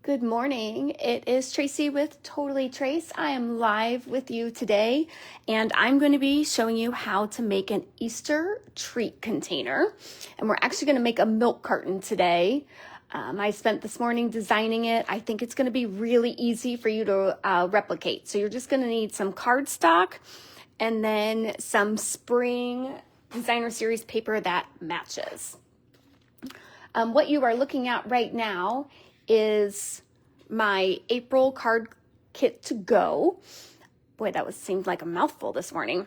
Good morning. It is Tracy with TotallyTraced. I am live with you today, and I'm going to be showing you how to make an Easter treat container. And we're actually going to make a milk carton today. I spent this morning designing it. I think it's going to be really easy for you to replicate. So you're just going to need some cardstock and then some spring designer series paper that matches. What you are looking at right now is my April card kit to go. Boy, that seemed like a mouthful this morning.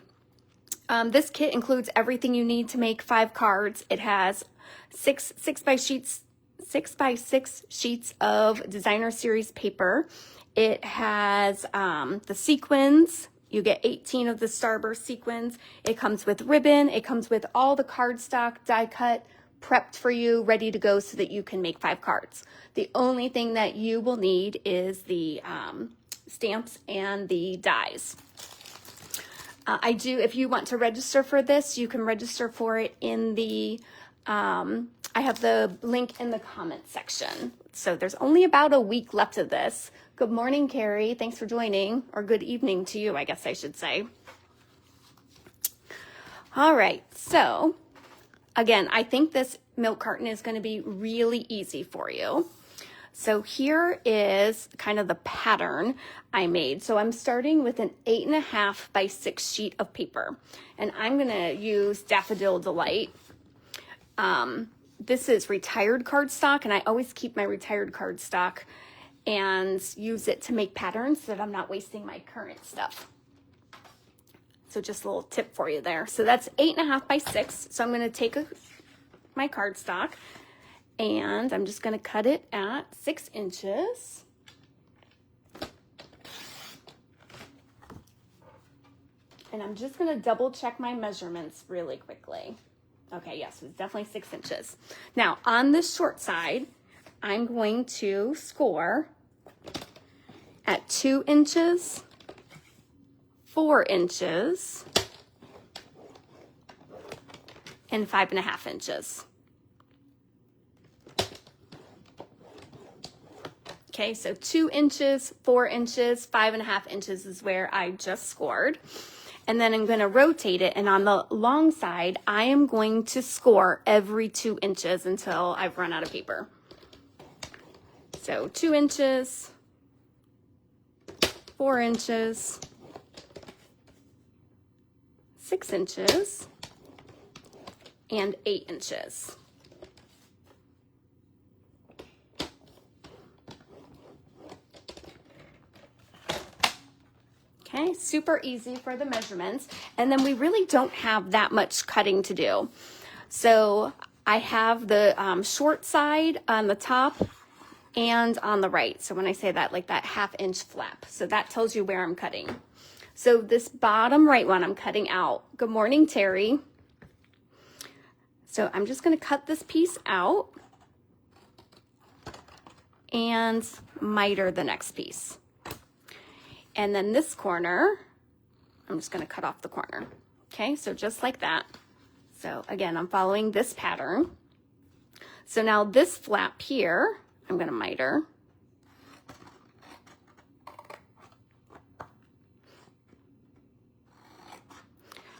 This kit includes everything you need to make 5 cards. It has 6 by 6 sheets of designer series paper. It has the sequins. You get 18 of the starburst sequins. It comes with ribbon. It comes with all the cardstock, die cut, prepped for you, ready to go so that you can make 5 cards. The only thing that you will need is the stamps and the dies. If you want to register for this, you can register for it in the, I have the link in the comment section. So there's only about a week left of this. Good morning, Carrie. Thanks for joining, or good evening to you, I guess I should say. All right, so again, I think this milk carton is going to be really easy for you. So here is kind of the pattern I made. So I'm starting with an 8.5 by 6 sheet of paper, and I'm going to use Daffodil Delight. This is retired cardstock, and I always keep my retired cardstock and use it to make patterns so that I'm not wasting my current stuff. So just a little tip for you there. So that's 8.5 by 6. So I'm going to take my cardstock and I'm just going to cut it at 6 inches. And I'm just going to double check my measurements really quickly. Okay, yes, it's definitely 6 inches. Now on this short side, I'm going to score at 2 inches, 4 inches, and 5.5 inches. Okay, so 2 inches, 4 inches, 5.5 inches is where I just scored. And then I'm going to rotate it, and on the long side, I am going to score every 2 inches until I've run out of paper. So 2 inches, 4 inches, 6 inches, and 8 inches. Okay, super easy for the measurements. And then we really don't have that much cutting to do. So I have the short side on the top and on the right. So when I say that, like that 1/2 inch flap. So that tells you where I'm cutting. So this bottom right one I'm cutting out. Good morning, Terry. So I'm just going to cut this piece out and miter the next piece. And then this corner, I'm just going to cut off the corner. Okay, so just like that. So again, I'm following this pattern. So now this flap here, I'm going to miter.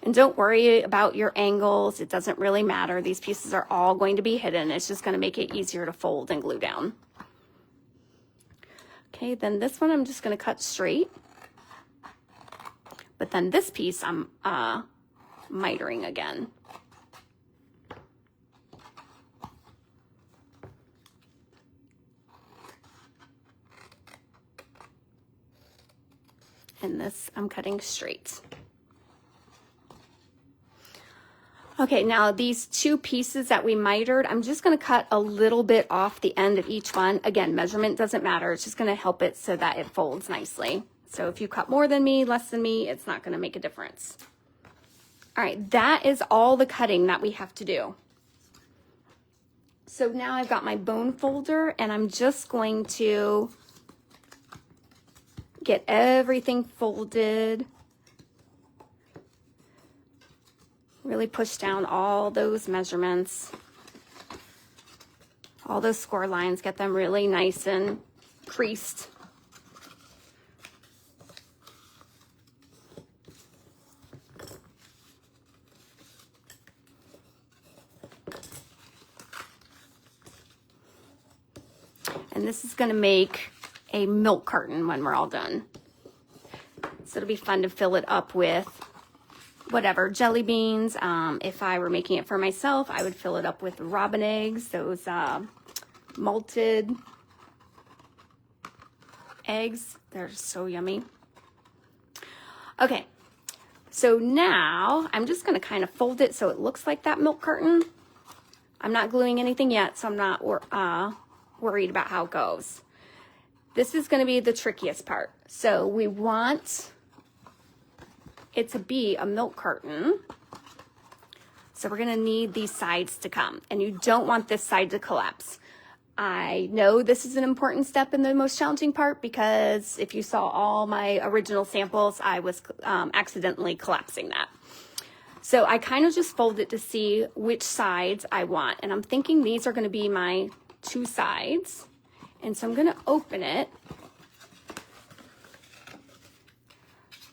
And don't worry about your angles. It doesn't really matter. These pieces are all going to be hidden. It's just going to make it easier to fold and glue down. Okay, then this one I'm just going to cut straight. But then this piece I'm mitering again. And this I'm cutting straight. Okay, now these 2 pieces that we mitered, I'm just going to cut a little bit off the end of each one. Again, measurement doesn't matter. It's just going to help it so that it folds nicely. So if you cut more than me, less than me, it's not going to make a difference. All right, that is all the cutting that we have to do. So now I've got my bone folder, and I'm just going to get everything folded. Really push down all those measurements, all those score lines, get them really nice and creased. And this is going to make a milk carton when we're all done. So it'll be fun to fill it up with whatever, jelly beans. If I were making it for myself, I would fill it up with robin eggs, those malted eggs. They're so yummy. Okay, so now I'm just going to kind of fold it so it looks like that milk carton. I'm not gluing anything yet, so I'm not worried about how it goes. This is going to be the trickiest part. So we want it to be a milk carton. So we're going to need these sides to come, and you don't want this side to collapse. I know this is an important step in the most challenging part because if you saw all my original samples, I was accidentally collapsing that. So I kind of just fold it to see which sides I want. And I'm thinking these are going to be my 2 sides. And so I'm going to open it.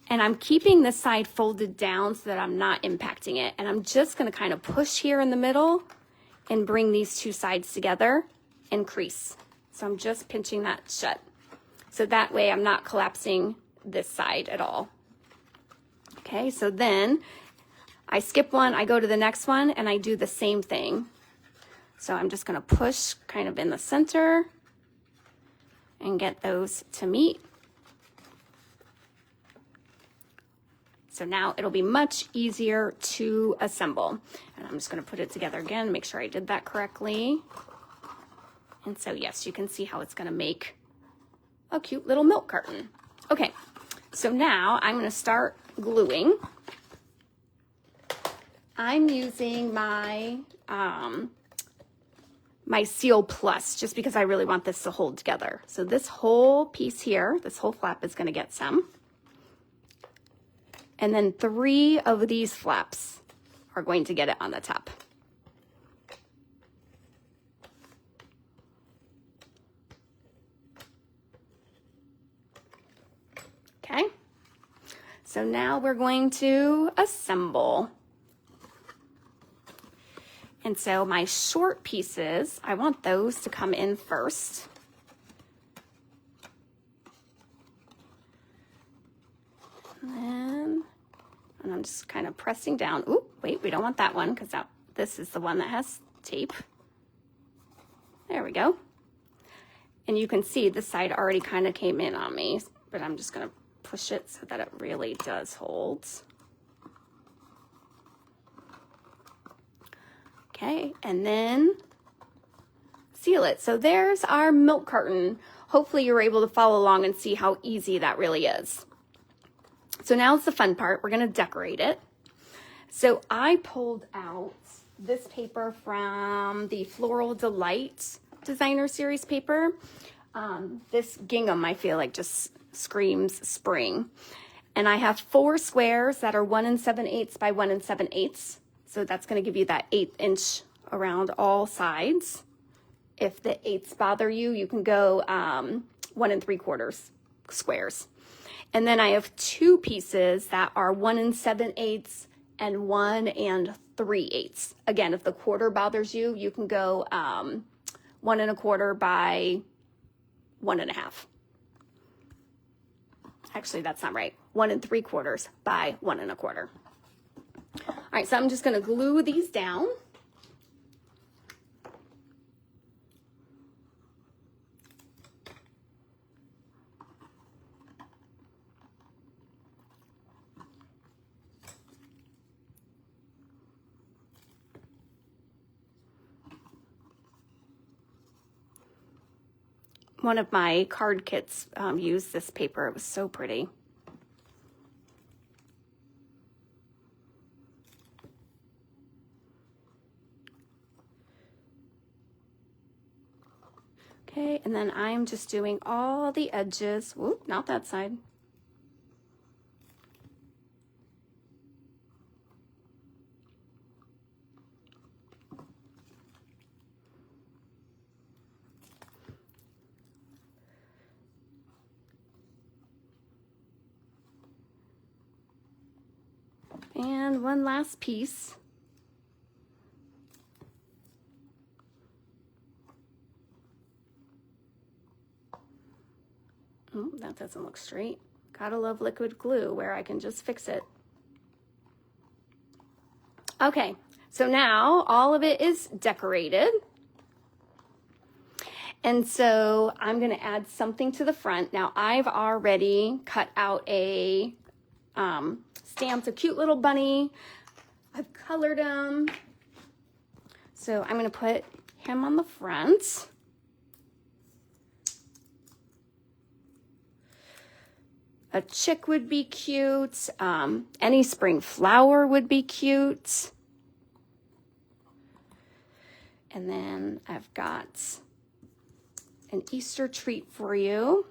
And I'm keeping this side folded down so that I'm not impacting it. And I'm just going to kind of push here in the middle and bring these 2 sides together and crease. So I'm just pinching that shut. So that way I'm not collapsing this side at all. Okay, so then I skip one, I go to the next one, and I do the same thing. So I'm just going to push kind of in the center and get those to meet. So now it'll be much easier to assemble. And I'm just going to put it together again, make sure I did that correctly. And so yes, you can see how it's going to make a cute little milk carton. Okay, so now I'm going to start gluing. I'm using my my Seal Plus just because I really want this to hold together. So this whole piece here, this whole flap is going to get some. And then 3 of these flaps are going to get it on the top. Okay, so now we're going to assemble. And so my short pieces, I want those to come in first. And I'm just kind of pressing down. Ooh, wait, we don't want that one because this is the one that has tape. There we go. And you can see this side already kind of came in on me, but I'm just going to push it so that it really does hold. Okay, and then seal it. So there's our milk carton. Hopefully you're able to follow along and see how easy that really is. So now it's the fun part. We're going to decorate it. So I pulled out this paper from the Floral Delight Designer Series paper. This gingham, I feel like, just screams spring. And I have 4 squares that are 1 7/8 by 1 7/8. So that's going to give you that 1/8 inch around all sides. If the 8s bother you, you can go 1 3/4 squares. And then I have 2 pieces that are 1 7/8 and 1 3/8. Again, if the quarter bothers you, you can go 1 1/4 by 1 1/2. Actually, that's not right. 1 3/4 by 1 1/4. All right, so I'm just going to glue these down. One of my card kits used this paper. It was so pretty. Okay, and then I'm just doing all the edges. Whoop, not that side. And one last piece. Oh, that doesn't look straight. Gotta love liquid glue where I can just fix it. Okay, so now all of it is decorated. And so I'm gonna add something to the front. Now I've already cut out a stamped a cute little bunny. I've colored him. So I'm gonna put him on the front. A chick would be cute. Any spring flower would be cute. And then I've got an Easter treat for you.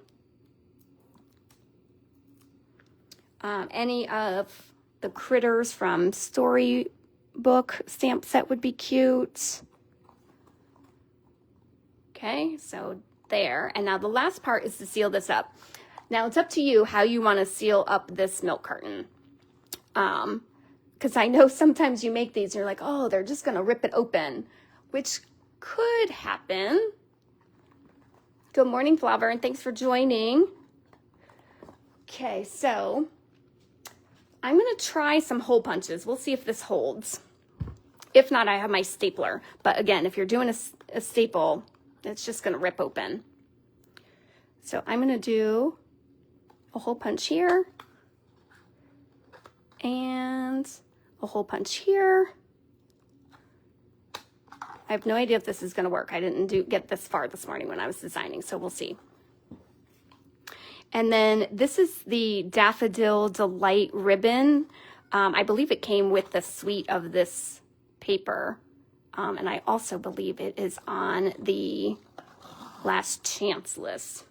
Any of the critters from Storybook stamp set would be cute. Okay, so there. And now the last part is to seal this up. Now it's up to you how you want to seal up this milk carton. Because I know sometimes you make these and you're like, oh, they're just going to rip it open, which could happen. Good morning, Flower, and thanks for joining. Okay, so I'm going to try some hole punches. We'll see if this holds. If not, I have my stapler. But again, if you're doing a staple, it's just going to rip open. So I'm going to do a hole punch here and a hole punch here. I have no idea if this is going to work. I didn't get this far this morning when I was designing, so we'll see. And then this is the Daffodil Delight ribbon. I believe it came with the suite of this paper. And I also believe it is on the last chance list,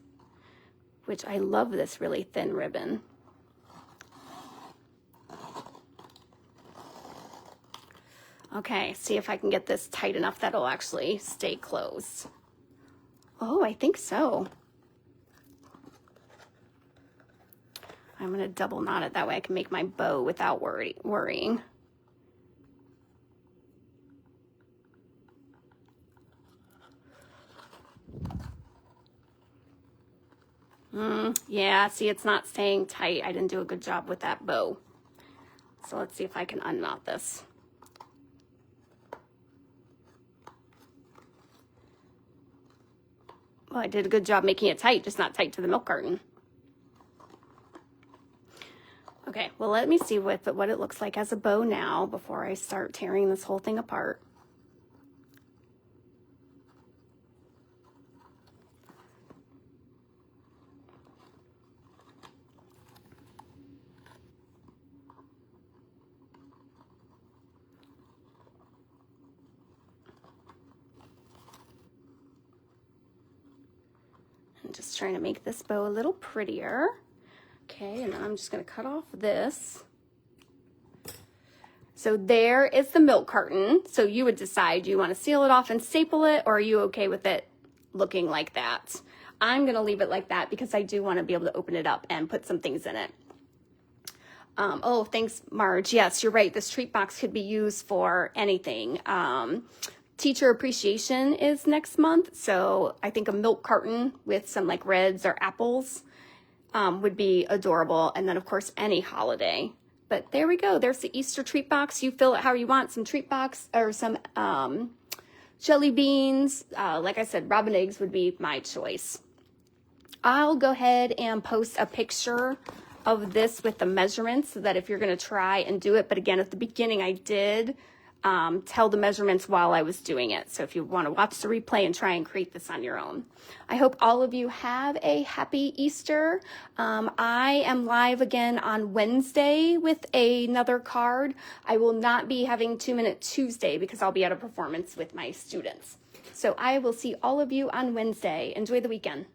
which I love this really thin ribbon. Okay, see if I can get this tight enough that it'll actually stay closed. Oh, I think so. I'm gonna double knot it, that way I can make my bow without worrying. Yeah, see, it's not staying tight. I didn't do a good job with that bow. So let's see if I can unknot this. Well, I did a good job making it tight, just not tight to the milk carton. Okay, well, let me see what it looks like as a bow now before I start tearing this whole thing apart. I'm just trying to make this bow a little prettier. Okay, and then I'm just gonna cut off this. So there is the milk carton. So you would decide, do you want to seal it off and staple it, or are you okay with it looking like that? I'm gonna leave it like that because I do want to be able to open it up and put some things in it. Oh, thanks, Marge. Yes, you're right. This treat box could be used for anything. Teacher appreciation is next month, so I think a milk carton with some like reds or apples would be adorable. And then of course any holiday. But there we go. There's the Easter treat box. You fill it how you want. Some treat box or some jelly beans. Like I said, robin eggs would be my choice. I'll go ahead and post a picture of this with the measurements so that if you're going to try and do it. But again, at the beginning I did tell the measurements while I was doing it. So if you want to watch the replay and try and create this on your own. I hope all of you have a happy Easter. I am live again on Wednesday with another card. I will not be having 2 Minute Tuesday because I'll be at a performance with my students. So I will see all of you on Wednesday. Enjoy the weekend.